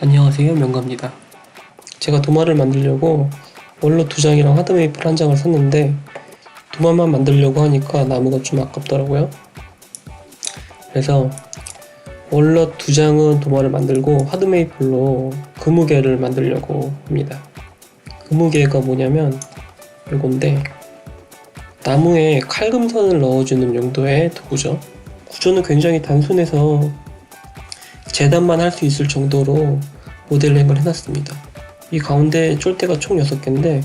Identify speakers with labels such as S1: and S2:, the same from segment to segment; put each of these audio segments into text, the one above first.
S1: 안녕하세요, 명가입니다. 제가 도마를 만들려고 원로 2장이랑 하드메이플 1장을 샀는데 도마만 만들려고 하니까 나무가 좀 아깝더라고요. 그래서 원로 2장은 도마를 만들고 하드메이플로 그무개를 만들려고 합니다. 그무개가 뭐냐면 이건데 나무에 칼금선을 넣어주는 용도의 도구죠. 구조는 굉장히 단순해서 재단만 할 수 있을 정도로 모델링을 해놨습니다. 이 가운데 쫄대가 총 6개인데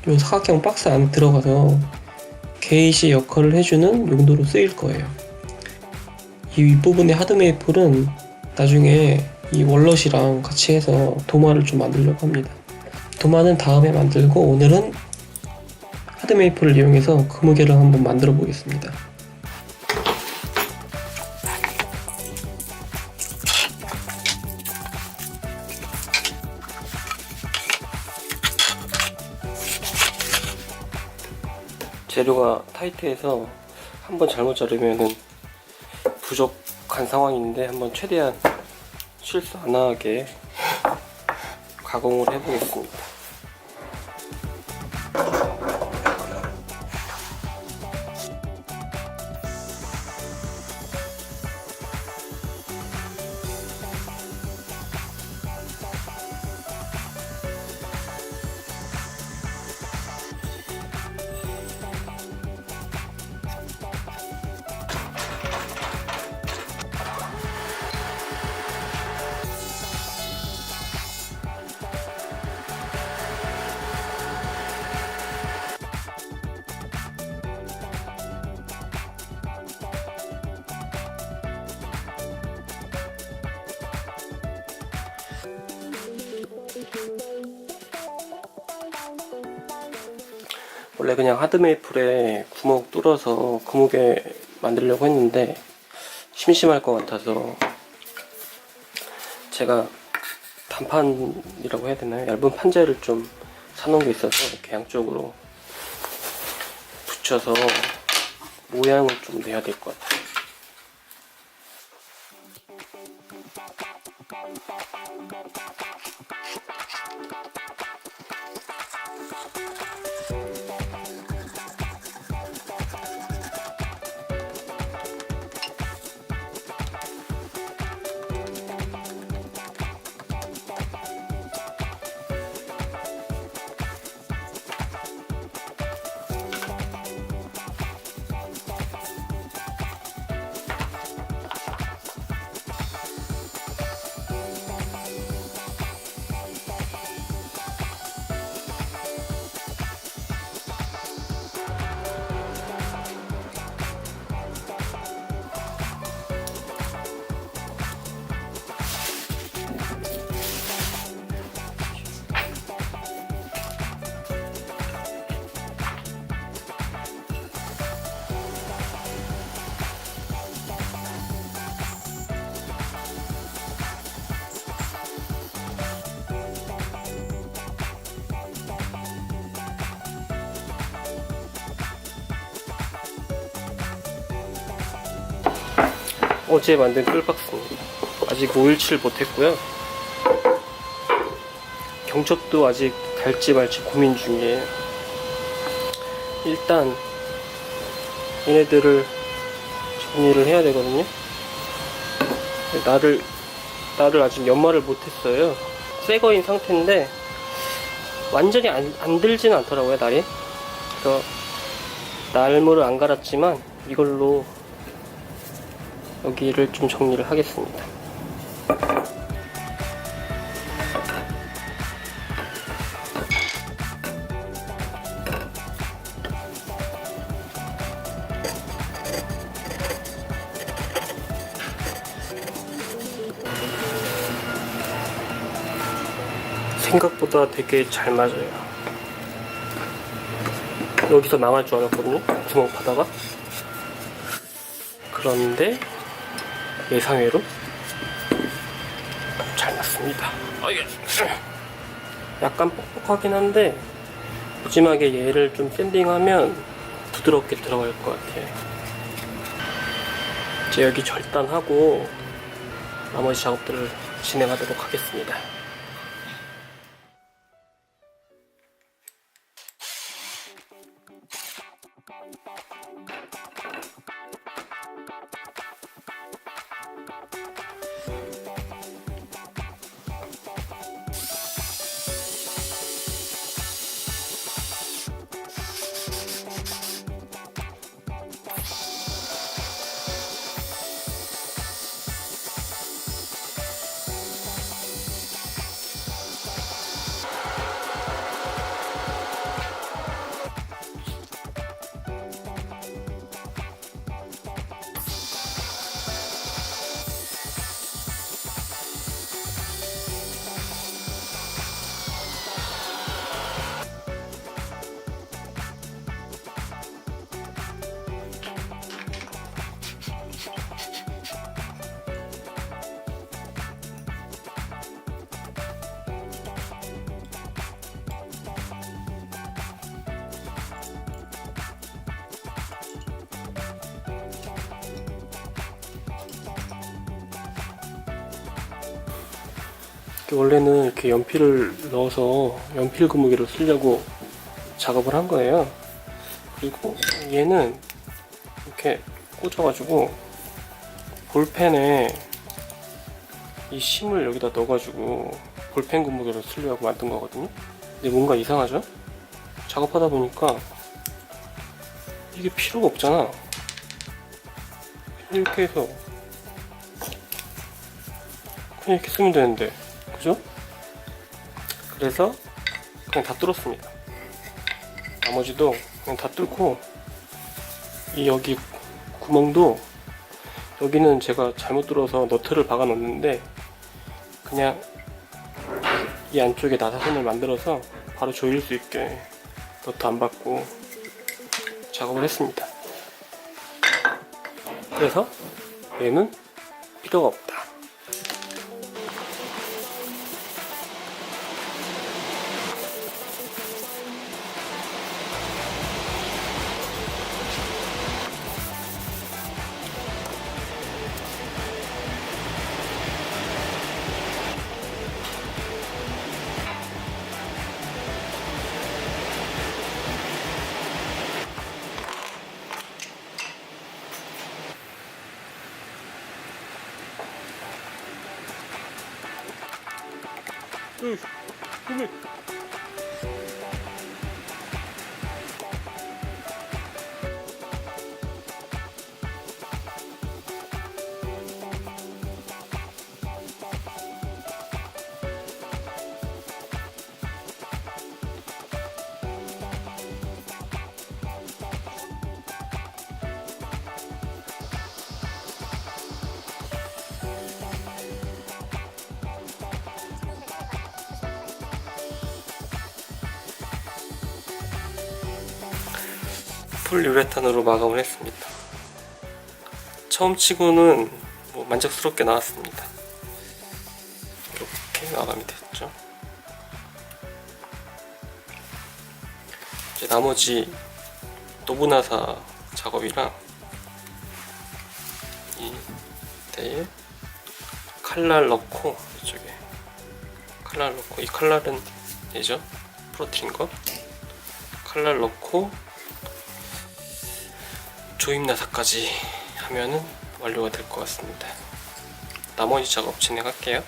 S1: 이 사각형 박스 안에 들어가서 게이지 역할을 해주는 용도로 쓰일 거예요. 이 윗부분의 하드메이플은 나중에 이 월넛이랑 같이 해서 도마를 좀 만들려고 합니다. 도마는 다음에 만들고 오늘은 하드메이플을 이용해서 그무개를 한번 만들어 보겠습니다. 재료가 타이트해서 한번 잘못 자르면은 부족한 상황인데 한번 최대한 실수 안 하게 가공을 해보겠습니다. 원래 그냥 하드메이플에 구멍 뚫어서 그무개 만들려고 했는데 심심할 것 같아서 제가 단판이라고 해야 되나요? 얇은 판재를 좀 사놓은 게 있어서 이렇게 양쪽으로 붙여서 모양을 좀 내야 될 것 같아요. 어제 만든 꿀박스입니다. 아직 5일치를 못했고요. 경첩도 아직 달지 말지 고민 중이에요. 일단 얘네들을 정리를 해야 되거든요. 날을 아직 연마를 못했어요. 새거인 상태인데 완전히 안 들지는 않더라고요, 날이. 그래서 날물을 안 갈았지만 이걸로 여기를 좀 정리를 하겠습니다. 생각보다 되게 잘 맞아요. 여기서 망할 줄 알았거든요, 구멍 파다가. 그런데 예상외로 잘 맞습니다. 약간 뻑뻑하긴 한데 마지막에 얘를 좀 샌딩하면 부드럽게 들어갈 것 같아요. 이제 여기 절단하고 나머지 작업들을 진행하도록 하겠습니다. 원래는 이렇게 연필을 넣어서 연필 고무기로 쓰려고 작업을 한 거예요. 그리고 얘는 이렇게 꽂아가지고 볼펜에 이 심을 여기다 넣어가지고 볼펜 고무기로 쓰려고 만든 거거든요. 근데 뭔가 이상하죠? 작업하다 보니까 이게 필요가 없잖아. 이렇게 해서 그냥 이렇게 쓰면 되는데, 그죠? 그래서 그냥 다 뚫었습니다. 나머지도 그냥 다 뚫고, 이 여기 구멍도, 여기는 제가 잘못 뚫어서 너트를 박아 놓는데 그냥 이 안쪽에 나사선을 만들어서 바로 조일 수 있게 너트 안 박고 작업을 했습니다. 그래서 얘는 필요가 없다. 폴리우레탄으로 마감을 했습니다. 처음 치고는 뭐 만족스럽게 나왔습니다. 이렇게 마감이 됐죠. 이제 나머지 노브나사 작업이랑 이 데에 칼날 넣고, 이쪽에 칼날 넣고, 이 칼날은 얘죠? 부러뜨린 거. 칼날 넣고 조임 나사까지 하면은 완료가 될 것 같습니다. 나머지 작업 진행할게요.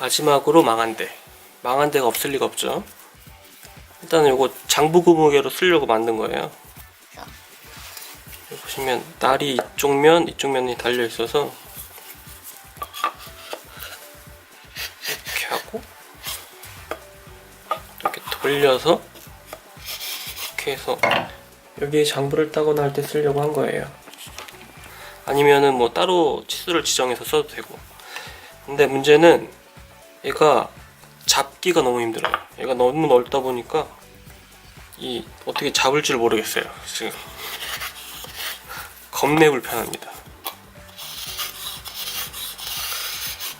S1: 마지막으로 망한대. 망한대가 없을 리가 없죠. 일단은 요거 장부 고무개로 쓰려고 만든 거예요. 여기 보시면 날이 이쪽 면, 이쪽 면이 달려 있어서 이렇게 하고 이렇게 돌려서 이렇게 해서 여기에 장부를 따거나 할 때 쓰려고 한 거예요. 아니면은 뭐 따로 치수를 지정해서 써도 되고. 근데 문제는 얘가 잡기가 너무 힘들어요. 얘가 너무 넓다 보니까 이 어떻게 잡을 줄 모르겠어요. 지금 겁내 불편합니다.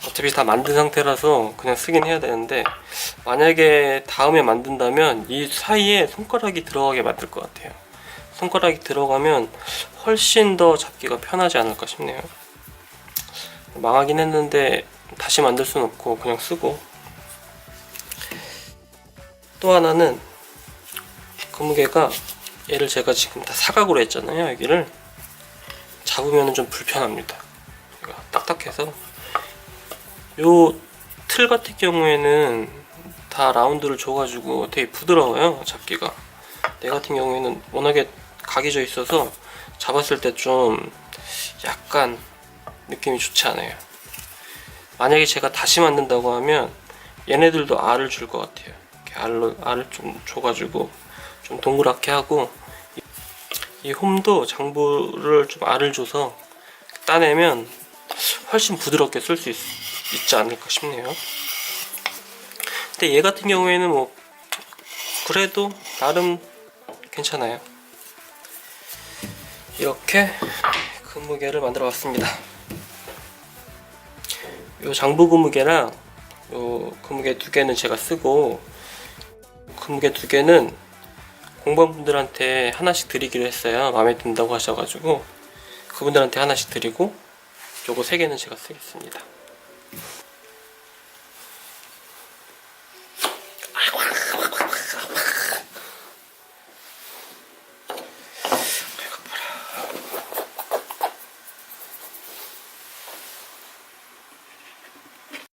S1: 어차피 다 만든 상태라서 그냥 쓰긴 해야 되는데, 만약에 다음에 만든다면 이 사이에 손가락이 들어가게 만들 것 같아요. 손가락이 들어가면 훨씬 더 잡기가 편하지 않을까 싶네요. 망하긴 했는데 다시 만들 수는 없고 그냥 쓰고. 또 하나는 고무개가, 얘를 제가 지금 다 사각으로 했잖아요. 여기를 잡으면 좀 불편합니다. 얘가 딱딱해서. 요 틀 같은 경우에는 다 라운드를 줘가지고 되게 부드러워요, 잡기가. 얘 같은 경우에는 워낙에 각이 져 있어서 잡았을 때 좀 약간 느낌이 좋지 않아요. 만약에 제가 다시 만든다고 하면 얘네들도 알을 줄 것 같아요. 이렇게 알을 좀 줘가지고 좀 동그랗게 하고, 이 홈도 장부를 좀 알을 줘서 따내면 훨씬 부드럽게 쓸 수 있지 않을까 싶네요. 근데 얘 같은 경우에는 뭐 그래도 나름 괜찮아요. 이렇게 고무개를 만들어 봤습니다. 요 장부 고무개랑 요 고무개 두 개는 제가 쓰고, 고무개 두 개는 공무원분들한테 하나씩 드리기로 했어요. 마음에 든다고 하셔가지고 그분들한테 하나씩 드리고, 요거 세 개는 제가 쓰겠습니다.